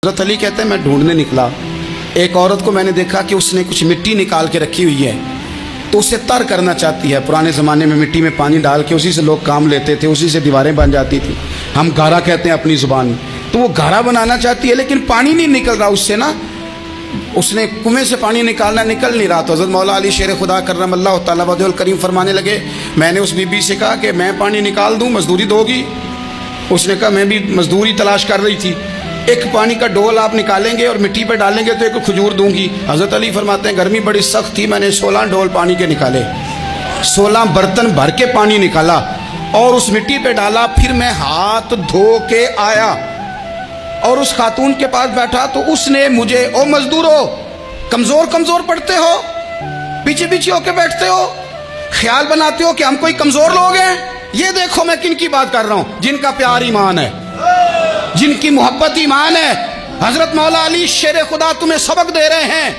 حضرت علی کہتے ہیں میں ڈھونڈنے نکلا, ایک عورت کو میں نے دیکھا کہ اس نے کچھ مٹی نکال کے رکھی ہوئی ہے, تو اسے تر کرنا چاہتی ہے. پرانے زمانے میں مٹی میں پانی ڈال کے اسی سے لوگ کام لیتے تھے, اسی سے دیواریں بن جاتی تھیں, ہم گھارا کہتے ہیں اپنی زبان میں. تو وہ گھارا بنانا چاہتی ہے لیکن پانی نہیں نکل رہا اس سے نا, اس نے کنویں سے پانی نکالنا, نکل نہیں رہا. تو حضرت مولا علی شیر خدا کرم اللہ تعالیٰ وجہ الکریم فرمانے لگے, میں نے اس بی بی سے کہا کہ میں پانی نکال دوں, مزدوری دو گی؟ اس نے کہا میں بھی مزدوری تلاش کر رہی تھی, ایک پانی کا ڈول آپ نکالیں گے اور مٹی پہ ڈالیں گے تو ایک کھجور دوں گی. حضرت علی فرماتے ہیں گرمی بڑی سخت تھی, میں نے 16 ڈول پانی کے نکالے, 16 برتن بھر کے پانی نکالا اور اس مٹی پہ ڈالا. پھر میں ہاتھ دھو کے آیا اور اس خاتون کے پاس بیٹھا تو اس نے مجھے, او مزدورو کمزور کمزور پڑتے ہو, پیچھے پیچھے ہو کے بیٹھتے ہو, خیال بناتے ہو کہ ہم کوئی کمزور لوگ ہیں. یہ دیکھو میں کن کی بات کر رہا ہوں, جن کا پیار ایمان ہے, جن کی محبت ایمان ہے. حضرت مولا علی شیر خدا تمہیں سبق دے رہے ہیں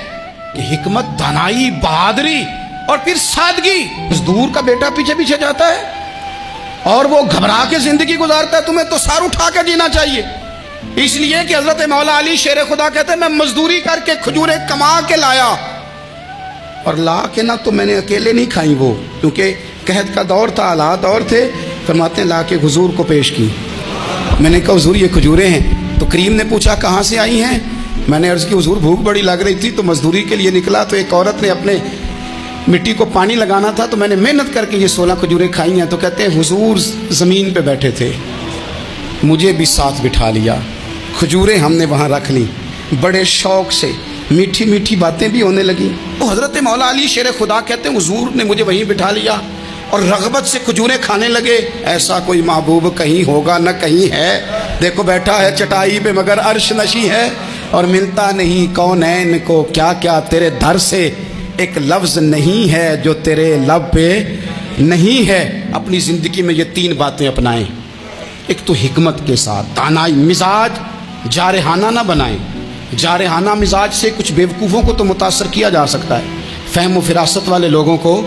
کہ حکمت, دانائی, بہادری اور پھر سادگی. مزدور کا بیٹا پیچھے پیچھے جاتا ہے اور وہ گھبرا کے زندگی گزارتا ہے, تمہیں تو سار اٹھا کے جینا چاہیے. اس لیے کہ حضرت مولا علی شیر خدا کہتے ہیں میں مزدوری کر کے کھجوریں کما کے لایا, اور لا کے نہ تو میں نے اکیلے نہیں کھائیں وہ, کیونکہ قحط کا دور تھا, حالات اور تھے. فرماتے ہیں لا کے حضور کو پیش کی. میں نے کہا حضور یہ کھجوریں ہیں. تو کریم نے پوچھا کہاں سے آئی ہیں؟ میں نے عرض کی حضور بھوک بڑی لگ رہی تھی تو مزدوری کے لیے نکلا, تو ایک عورت نے اپنے مٹی کو پانی لگانا تھا تو میں نے محنت کر کے یہ 16 کھجوریں کھائی ہیں. تو کہتے ہیں حضور زمین پہ بیٹھے تھے, مجھے بھی ساتھ بٹھا لیا, کھجوریں ہم نے وہاں رکھ لیں, بڑے شوق سے میٹھی میٹھی باتیں بھی ہونے لگیں. تو حضرت مولا علی شیر خدا کہتے ہیں حضور نے مجھے وہیں بٹھا لیا اور رغبت سے کھجوریں کھانے لگے. ایسا کوئی محبوب کہیں ہوگا نہ کہیں ہے, دیکھو بیٹھا ہے چٹائی پہ مگر عرش نشی ہے, اور ملتا نہیں کونین کو کیا کیا تیرے در سے, ایک لفظ نہیں ہے جو تیرے لب پہ نہیں ہے. اپنی زندگی میں یہ 3 باتیں اپنائیں. ایک تو حکمت کے ساتھ, دانائی, مزاج جارحانہ نہ بنائیں. جارحانہ مزاج سے کچھ بیوقوفوں کو تو متاثر کیا جا سکتا ہے, فہم و فراست والے لوگوں کو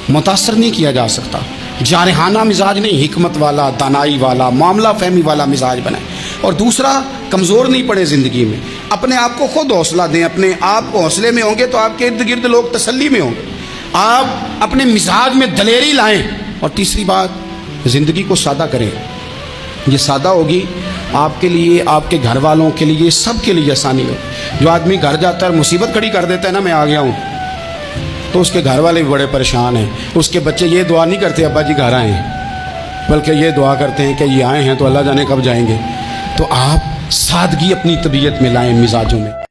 متاثر نہیں کیا جا سکتا. جارحانہ مزاج نہیں, حکمت والا, دانائی والا, معاملہ فہمی والا مزاج بنائیں. اور دوسرا, کمزور نہیں پڑے زندگی میں, اپنے آپ کو خود حوصلہ دیں. اپنے آپ کو حوصلے میں ہوں گے تو آپ کے ارد گرد لوگ تسلی میں ہوں گے. آپ اپنے مزاج میں دلیری لائیں. اور تیسری بات, زندگی کو سادہ کریں. یہ سادہ ہوگی آپ کے لیے, آپ کے گھر والوں کے لیے, سب کے لیے آسانی ہو. جو آدمی گھر جاتا ہے اور مصیبت کھڑی کر دیتا ہے نا میں آ گیا ہوں, تو اس کے گھر والے بھی بڑے پریشان ہیں. اس کے بچے یہ دعا نہیں کرتے ابا جی گھر آئیں, بلکہ یہ دعا کرتے ہیں کہ یہ آئے ہیں تو اللہ جانے کب جائیں گے. تو آپ سادگی اپنی طبیعت میں لائیں, مزاجوں میں.